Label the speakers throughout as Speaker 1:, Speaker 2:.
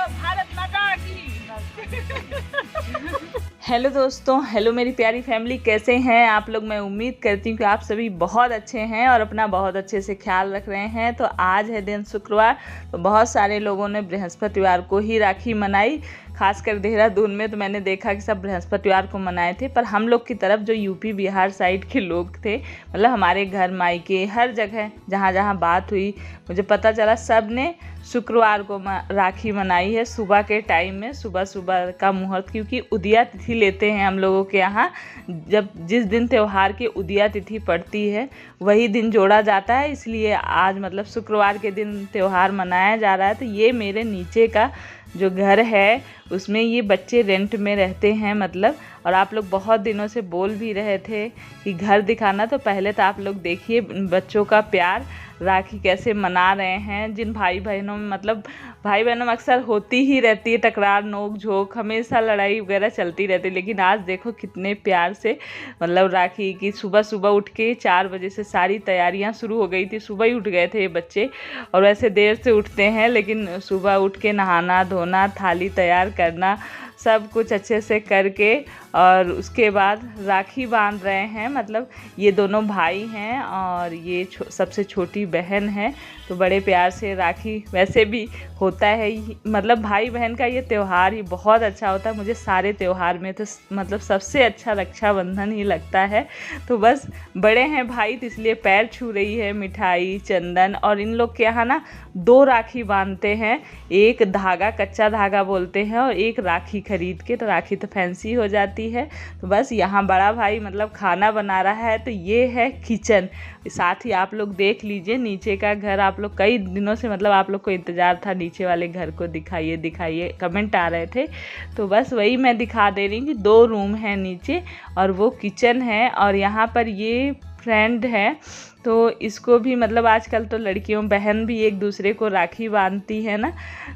Speaker 1: भारत माता की।
Speaker 2: हेलो दोस्तों, हेलो मेरी प्यारी फैमिली, कैसे हैं आप लोग। मैं उम्मीद करती हूँ कि आप सभी बहुत अच्छे हैं और अपना बहुत अच्छे से ख्याल रख रहे हैं। तो आज है दिन शुक्रवार, तो बहुत सारे लोगों ने बृहस्पतिवार को ही राखी मनाई। खासकर देहरादून में तो मैंने देखा कि सब बृहस्पतिवार को मनाए थे, पर हम लोग की तरफ जो यूपी बिहार साइड के लोग थे, मतलब हमारे घर मायके हर जगह जहाँ जहाँ बात हुई मुझे पता चला सब ने शुक्रवार को राखी मनाई है। सुबह के टाइम में, सुबह सुबह का मुहूर्त, क्योंकि उदिया तिथि लेते हैं हम लोगों के यहाँ। जब जिस दिन त्यौहार की उदिया तिथि पड़ती है वही दिन जोड़ा जाता है, इसलिए आज मतलब शुक्रवार के दिन त्यौहार मनाया जा रहा है। तो ये मेरे नीचे का जो घर है उसमें ये बच्चे रेंट में रहते हैं मतलब। और आप लोग बहुत दिनों से बोल भी रहे थे कि घर दिखाना, तो पहले तो आप लोग देखिए बच्चों का प्यार, राखी कैसे मना रहे हैं। जिन भाई बहनों में, मतलब भाई बहनों में अक्सर होती ही रहती है टकरार, नोक झोंक, हमेशा लड़ाई वगैरह चलती रहती है, लेकिन आज देखो कितने प्यार से मतलब राखी की सुबह सुबह उठ के 4 बजे से सारी तैयारियां शुरू हो गई थी। सुबह ही उठ गए थे ये बच्चे, और वैसे देर से उठते हैं लेकिन सुबह उठ के नहाना धोना, थाली तैयार करना, सब कुछ अच्छे से करके और उसके बाद राखी बांध रहे हैं। मतलब ये दोनों भाई हैं और ये सबसे छोटी बहन है, तो बड़े प्यार से राखी वैसे भी होता है। मतलब भाई बहन का ये त्यौहार ही बहुत अच्छा होता है। मुझे सारे त्यौहार में तो मतलब सबसे अच्छा रक्षाबंधन ही लगता है। तो बस बड़े हैं भाई तो इसलिए पैर छू रही है, मिठाई चंदन। और इन लोग के यहाँ ना 2 राखी बांधते हैं, एक धागा कच्चा धागा बोलते हैं और एक राखी खरीद के, तो राखी तो फैंसी हो जाती है। तो बस यहाँ बड़ा भाई मतलब खाना बना रहा है। तो ये है किचन, साथ ही आप लोग देख लीजिए नीचे का घर। आप लोग कई दिनों से मतलब आप लोग को इंतज़ार था नीचे वाले घर को दिखाइए दिखाइए, कमेंट आ रहे थे, तो बस वही मैं दिखा दे रही हूँ कि 2 रूम हैं नीचे और वो किचन है। और यहाँ पर ये फ्रेंड है, तो इसको भी मतलब आजकल तो लड़कियों बहन भी एक दूसरे को राखी बांधती है ना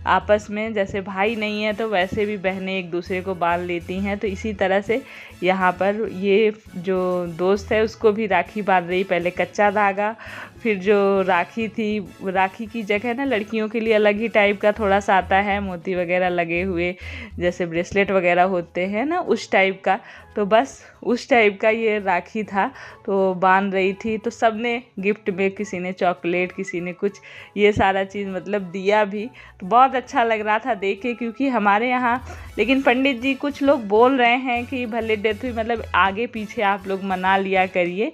Speaker 2: आपस में, जैसे भाई नहीं है तो वैसे भी बहनें एक दूसरे को बांध लेती हैं। तो इसी तरह से यहाँ पर ये जो दोस्त है उसको भी राखी बांध रही। पहले कच्चा धागा, फिर जो राखी थी, राखी की जगह ना लड़कियों के लिए अलग ही टाइप का थोड़ा सा आता है, मोती वगैरह लगे हुए, जैसे ब्रेसलेट वगैरह होते हैं ना उस टाइप का। तो बस उस टाइप का ये राखी था, तो बांध रही थी। तो सब ने गिफ्ट में, किसी ने चॉकलेट, किसी ने कुछ, ये सारा चीज़ मतलब दिया भी। तो बहुत अच्छा लग रहा था देख के, क्योंकि हमारे यहाँ लेकिन पंडित जी कुछ लोग बोल रहे हैं कि भले डेथ हुई मतलब आगे पीछे आप लोग मना लिया करिए।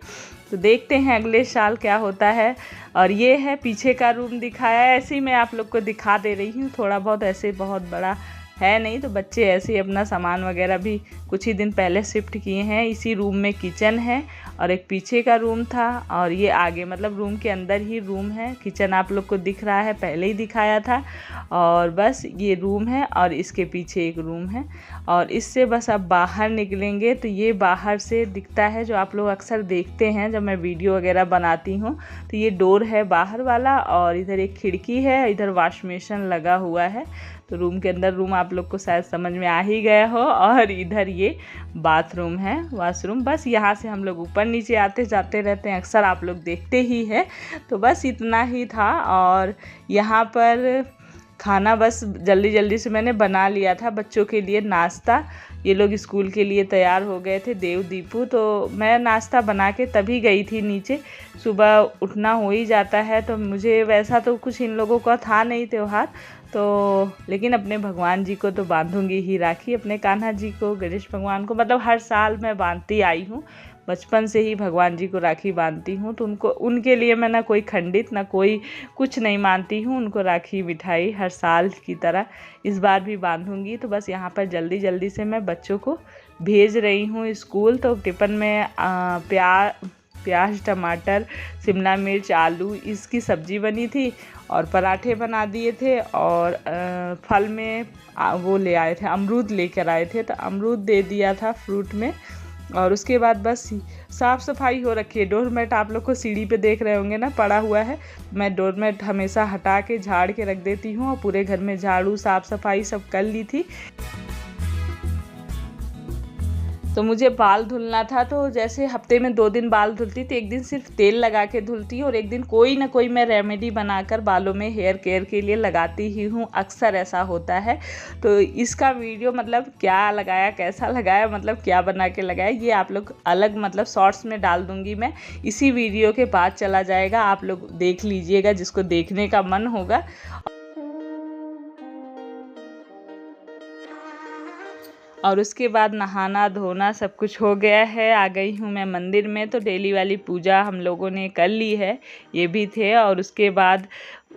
Speaker 2: तो देखते हैं अगले साल क्या होता है। और ये है पीछे का रूम दिखाया है, ऐसे ही मैं आप लोग को दिखा दे रही हूँ थोड़ा बहुत, ऐसे बहुत बड़ा है नहीं। तो बच्चे ऐसे ही अपना सामान वगैरह भी कुछ ही दिन पहले शिफ्ट किए हैं। इसी रूम में किचन है और एक पीछे का रूम था और ये आगे मतलब रूम के अंदर ही रूम है। किचन आप लोग को दिख रहा है, पहले ही दिखाया था। और बस ये रूम है और इसके पीछे एक रूम है। और इससे बस अब बाहर निकलेंगे तो ये बाहर से दिखता है, जो आप लोग अक्सर देखते हैं जब मैं वीडियो वगैरह बनाती हूँ। तो ये डोर है बाहर वाला और इधर एक खिड़की है, इधर वॉश बेसिन लगा हुआ है। तो रूम के अंदर रूम आप लोग को शायद समझ में आ ही गया हो। और इधर ये बाथरूम है, वॉशरूम। बस यहाँ से हम लोग ऊपर नीचे आते जाते रहते हैं, अक्सर आप लोग देखते ही हैं। तो बस इतना ही था। और यहाँ पर खाना बस जल्दी जल्दी से मैंने बना लिया था बच्चों के लिए नाश्ता। ये लोग स्कूल के लिए तैयार हो गए थे, देव दीपू। तो मैं नाश्ता बना के तभी गई थी नीचे। सुबह उठना हो ही जाता है, तो मुझे वैसा तो कुछ इन लोगों का था नहीं त्यौहार, तो लेकिन अपने भगवान जी को तो बांधूंगी ही राखी, अपने कान्हा जी को, गणेश भगवान को। मतलब हर साल मैं बांधती आई हूँ, बचपन से ही भगवान जी को राखी बांधती हूँ। तो उनको, उनके लिए मैं ना कोई खंडित ना कोई कुछ नहीं मानती हूँ। उनको राखी मिठाई हर साल की तरह इस बार भी बांधूंगी। तो बस यहाँ पर जल्दी जल्दी से मैं बच्चों को भेज रही हूँ स्कूल। तो टिफ़िन में प्याज टमाटर शिमला मिर्च आलू इसकी सब्ज़ी बनी थी और पराठे बना दिए थे। और फल में वो ले आए थे, अमरूद लेकर आए थे, तो अमरूद दे दिया था फ्रूट में। और उसके बाद बस साफ़ सफाई हो रखी है। डोरमेट आप लोग को सीढ़ी पे देख रहे होंगे ना, पड़ा हुआ है। मैं डोरमेट हमेशा हटा के झाड़ के रख देती हूँ और पूरे घर में झाड़ू साफ़ सफाई सब कर ली थी। तो मुझे बाल धुलना था, तो जैसे हफ्ते में 2 दिन बाल धुलती, तो एक दिन सिर्फ तेल लगा के धुलती और एक दिन कोई ना कोई मैं रेमेडी बनाकर बालों में हेयर केयर के लिए लगाती ही हूँ, अक्सर ऐसा होता है। तो इसका वीडियो मतलब क्या लगाया, कैसा लगाया, मतलब क्या बना के लगाया, ये आप लोग अलग मतलब शॉर्ट्स में डाल दूँगी मैं, इसी वीडियो के बाद चला जाएगा, आप लोग देख लीजिएगा जिसको देखने का मन होगा। और उसके बाद नहाना धोना सब कुछ हो गया है। आ गई हूँ मैं मंदिर में, तो डेली वाली पूजा हम लोगों ने कर ली है, ये भी थे। और उसके बाद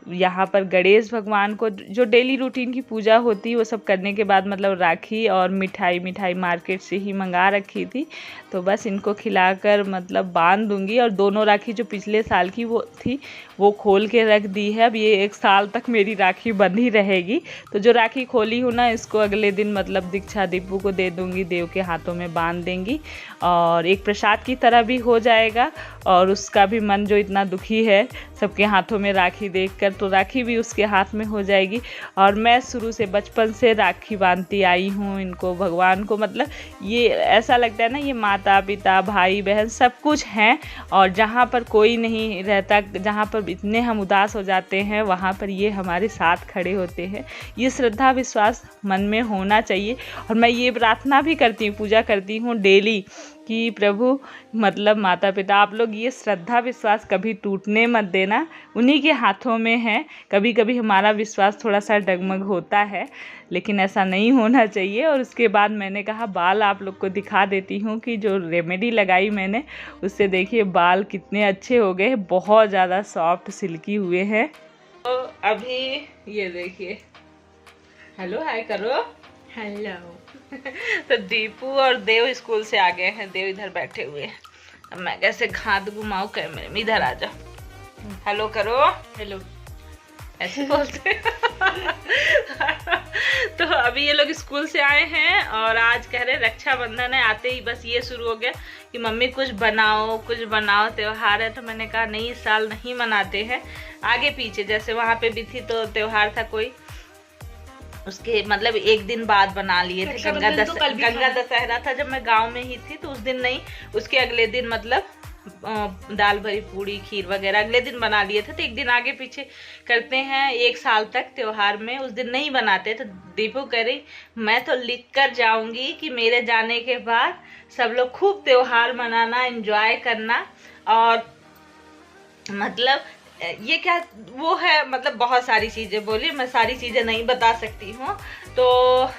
Speaker 2: यहाँ पर गणेश भगवान को जो डेली रूटीन की पूजा होती है वो सब करने के बाद मतलब राखी और मिठाई मार्केट से ही मंगा रखी थी, तो बस इनको खिलाकर मतलब बांध दूंगी। और दोनों राखी जो पिछले साल की वो थी वो खोल के रख दी है, अब ये 1 साल तक मेरी राखी बंधी रहेगी। तो जो राखी खोली हूँ ना, इसको अगले दिन मतलब दीक्षा दीपू को दे दूँगी, देव के हाथों में बांध देंगी और एक प्रसाद की तरह भी हो जाएगा। और उसका भी मन जो इतना दुखी है सबके हाथों में राखी देखकर, तो राखी भी उसके हाथ में हो जाएगी। और मैं शुरू से बचपन से राखी बांधती आई हूँ इनको, भगवान को, मतलब ये ऐसा लगता है ना, ये माता पिता भाई बहन सब कुछ हैं। और जहाँ पर कोई नहीं रहता, जहाँ पर इतने हम उदास हो जाते हैं, वहाँ पर ये हमारे साथ खड़े होते हैं। ये श्रद्धा विश्वास मन में होना चाहिए। और मैं ये प्रार्थना भी करती हूँ, पूजा करती हूँ डेली कि प्रभु मतलब माता पिता आप लोग ये श्रद्धा विश्वास कभी टूटने मत देना, उन्हीं के हाथों में है। कभी कभी हमारा विश्वास थोड़ा सा डगमग होता है, लेकिन ऐसा नहीं होना चाहिए। और उसके बाद मैंने कहा बाल आप लोग को दिखा देती हूँ कि जो रेमेडी लगाई मैंने, उससे देखिए बाल कितने अच्छे हो गए, बहुत ज़्यादा सॉफ्ट सिल्की हुए हैं। तो अभी ये देखिए, हेलो हाय करो, हेलो। तो दीपू और देव स्कूल से आ गए हैं, देव इधर बैठे हुए हैं। अब मैं कैसे हाथ घुमाऊं कैमरे में, इधर आ जा, हेलो करो, हेलो ऐसे बोलते तो अभी ये लोग स्कूल से आए हैं और आज कह रहे रक्षाबंधन है, आते ही बस ये शुरू हो गया कि मम्मी कुछ बनाओ त्योहार है। तो मैंने कहा नहीं, इस साल नहीं मनाते हैं, आगे पीछे जैसे वहाँ पे भी थी तो त्योहार था कोई, उसके मतलब एक दिन बाद बना लिए थे। गंगा दशहरा था जब मैं गांव में ही थी, तो उस दिन नहीं, उसके अगले दिन मतलब दाल भरी पूड़ी खीर वगैरह अगले दिन बना लिए थे। तो एक दिन आगे पीछे करते हैं 1 साल तक त्योहार में, उस दिन नहीं बनाते। तो दीपू कह रही मैं तो लिख कर जाऊंगी कि मेरे जाने के बाद सब लोग खूब त्योहार मनाना, एंजॉय करना। और मतलब ये क्या वो है, मतलब बहुत सारी चीज़ें बोली, मैं सारी चीज़ें नहीं बता सकती हूँ। तो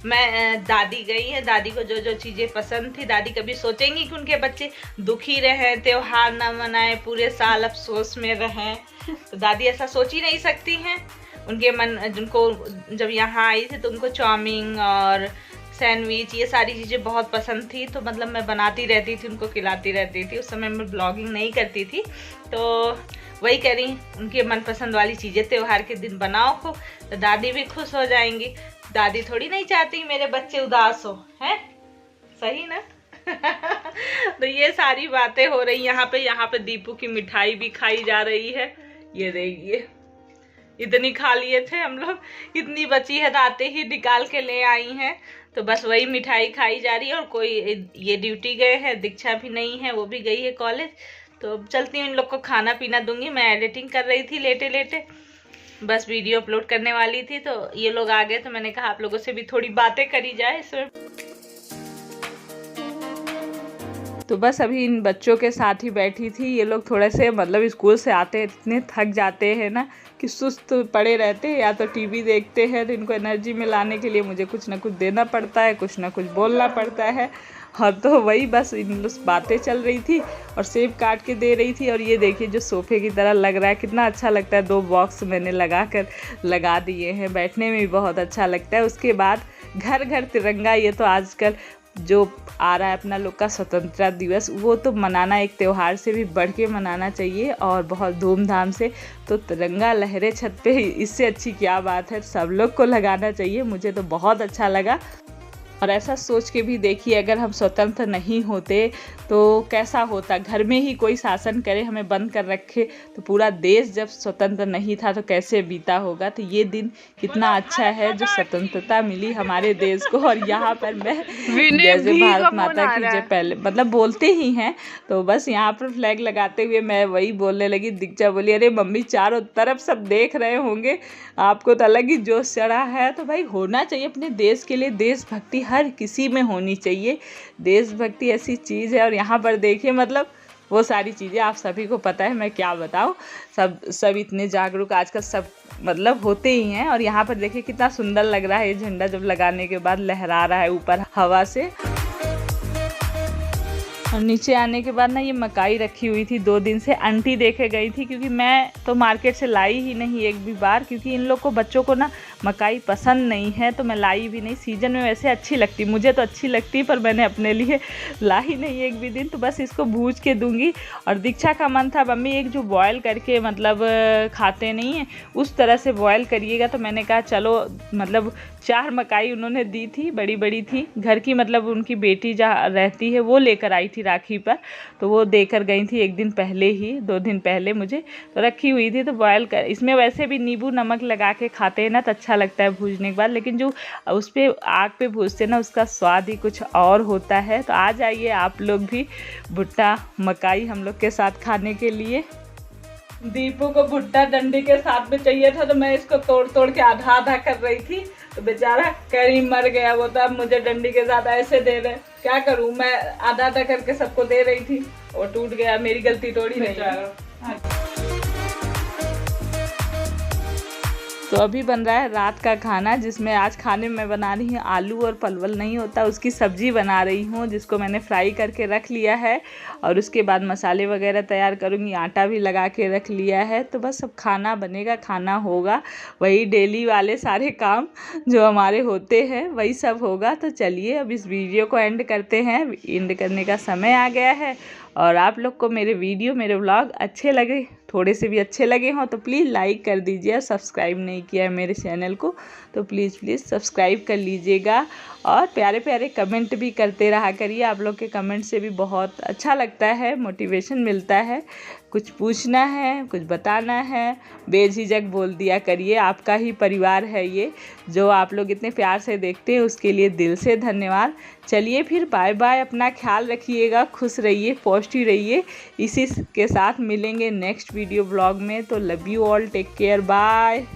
Speaker 2: मैं दादी गई है, दादी को जो जो चीज़ें पसंद थी, दादी कभी सोचेंगी कि उनके बच्चे दुखी रहें, त्योहार ना मनाएं, पूरे साल अफसोस में रहें, तो दादी ऐसा सोच ही नहीं सकती हैं। उनके मन, जिनको जब यहाँ आई थी तो उनको चाउमीन और सैंडविच ये सारी चीज़ें बहुत पसंद थी, तो मतलब मैं बनाती रहती थी, उनको खिलाती रहती थी। उस समय मैं ब्लॉगिंग नहीं करती थी, तो वही कह रही उनके मनपसंद वाली चीज़ें त्योहार के दिन बनाओ को, तो दादी भी खुश हो जाएंगी। दादी थोड़ी नहीं चाहती मेरे बच्चे उदास हो, हैं? सही ना? तो ये सारी बातें हो रही यहाँ पे दीपू की मिठाई भी खाई जा रही है। ये देखिए इतनी खा लिए थे हम लोग, इतनी बची है, आते ही निकाल के ले आई हैं। तो बस वही मिठाई खाई जा रही है। और कोई ये ड्यूटी गए हैं, दीक्षा भी नहीं है, वो भी गई है कॉलेज। तो चलती हूँ, इन लोग को खाना पीना दूंगी। मैं एडिटिंग कर रही थी लेटे लेटे, बस वीडियो अपलोड करने वाली थी, तो ये लोग आ गए, तो मैंने कहा आप लोगों से भी थोड़ी बातें करी जाए इसमें। तो बस अभी इन बच्चों के साथ ही बैठी थी। ये लोग थोड़े से मतलब स्कूल से आते हैं इतने थक जाते हैं ना कि सुस्त पड़े रहते हैं, या तो टीवी देखते हैं। तो इनको एनर्जी में लाने के लिए मुझे कुछ ना कुछ देना पड़ता है, कुछ ना कुछ बोलना पड़ता है। और तो वही बस इन बातें चल रही थी और सेब काट के दे रही थी। और ये देखिए जो सोफे की तरह लग रहा है, कितना अच्छा लगता है। 2 बॉक्स मैंने लगा दिए हैं, बैठने में भी बहुत अच्छा लगता है। उसके बाद घर घर तिरंगा, ये तो आजकल जो आ रहा है अपना लोग का स्वतंत्रता दिवस, वो तो मनाना एक त्यौहार से भी बढ़ के मनाना चाहिए और बहुत धूमधाम से। तो तिरंगा लहरे छत पे, इससे अच्छी क्या बात है। सब लोग को लगाना चाहिए, मुझे तो बहुत अच्छा लगा। और ऐसा सोच के भी देखिए, अगर हम स्वतंत्र नहीं होते तो कैसा होता। घर में ही कोई शासन करे, हमें बंद कर रखे, तो पूरा देश जब स्वतंत्र नहीं था तो कैसे बीता होगा। तो ये दिन कितना अच्छा है जो स्वतंत्रता मिली हमारे देश को। और यहाँ पर मैं जैसे भारत माता की जय पहले मतलब बोलते ही हैं, तो बस यहाँ पर फ्लैग लगाते हुए मैं वही बोलने लगी। दीक्षा बोली, अरे मम्मी चारों तरफ सब देख रहे होंगे, आपको तो अलग ही जोश चढ़ा है। तो भाई होना चाहिए अपने देश के लिए, देशभक्ति हर किसी में होनी चाहिए। देशभक्ति ऐसी चीज़ है। और यहाँ पर देखिए मतलब वो सारी चीज़ें आप सभी को पता है, मैं क्या बताऊँ। सब इतने जागरूक आजकल सब मतलब होते ही हैं। और यहाँ पर देखिए कितना सुंदर लग रहा है, ये झंडा जब लगाने के बाद लहरा रहा है ऊपर हवा से। और नीचे आने के बाद ना ये मकाई रखी हुई थी 2 दिन से, आंटी देखे गई थी, क्योंकि मैं तो मार्केट से लाई ही नहीं एक भी बार, क्योंकि इन लोग को बच्चों को ना मकाई पसंद नहीं है, तो मैं लाई भी नहीं। सीजन में वैसे अच्छी लगती, मुझे तो अच्छी लगती, पर मैंने अपने लिए लाई नहीं एक भी दिन। तो बस इसको भूज के दूंगी। और दीक्षा का मन था, मम्मी एक जो बॉयल करके मतलब खाते नहीं है उस तरह से बॉयल करिएगा। तो मैंने कहा चलो, मतलब 4 मकाई उन्होंने दी थी, बड़ी बड़ी थी घर की, मतलब उनकी बेटी जहाँ रहती है वो लेकर आई थी राखी पर, तो वो देकर गई थी एक दिन पहले ही, 2 दिन पहले मुझे, तो रखी हुई थी। तो बॉयल कर, इसमें वैसे भी नींबू नमक लगा के खाते हैं ना तो अच्छा लगता है भूजने के बाद, लेकिन जो उस पर आग पे भूजते हैं ना उसका स्वाद ही कुछ और होता है। तो आ जाइए आप लोग भी भुट्टा मकाई हम लोग के साथ खाने के लिए। दीपू को भुट्टा डंडी के साथ में चाहिए था, तो मैं इसको तोड़ तोड़ के आधा आधा कर रही थी, तो बेचारा करीब मर गया वो। तो अब मुझे डंडी के साथ ऐसे दे रहे, क्या करूं, मैं आधा आधा करके सबको दे रही थी, वो टूट गया, मेरी गलती थोड़ी नहीं है। तो अभी बन रहा है रात का खाना, जिसमें आज खाने में बना रही हूँ आलू और परवल नहीं होता उसकी सब्जी बना रही हूँ, जिसको मैंने फ्राई करके रख लिया है। और उसके बाद मसाले वगैरह तैयार करूँगी, आटा भी लगा के रख लिया है। तो बस अब खाना बनेगा, खाना होगा, वही डेली वाले सारे काम जो हमारे होते हैं वही सब होगा। तो चलिए अब इस वीडियो को एंड करते हैं, एंड करने का समय आ गया है। और आप लोग को मेरे वीडियो, मेरे व्लॉग अच्छे लगे, थोड़े से भी अच्छे लगे हों तो प्लीज़ लाइक कर दीजिए। और सब्सक्राइब नहीं किया है मेरे चैनल को तो प्लीज़ सब्सक्राइब कर लीजिएगा। और प्यारे प्यारे कमेंट भी करते रहा करिए, आप लोग के कमेंट से भी बहुत अच्छा लगता है, मोटिवेशन मिलता है। कुछ पूछना है, कुछ बताना है, बेझिझक बोल दिया करिए। आपका ही परिवार है ये, जो आप लोग इतने प्यार से देखते हैं उसके लिए दिल से धन्यवाद। चलिए फिर बाय बाय, अपना ख्याल रखिएगा, खुश रहिए, पॉजिटिव रहिए। इसी के साथ मिलेंगे नेक्स्ट वीडियो ब्लॉग में। तो love you all, take care, bye.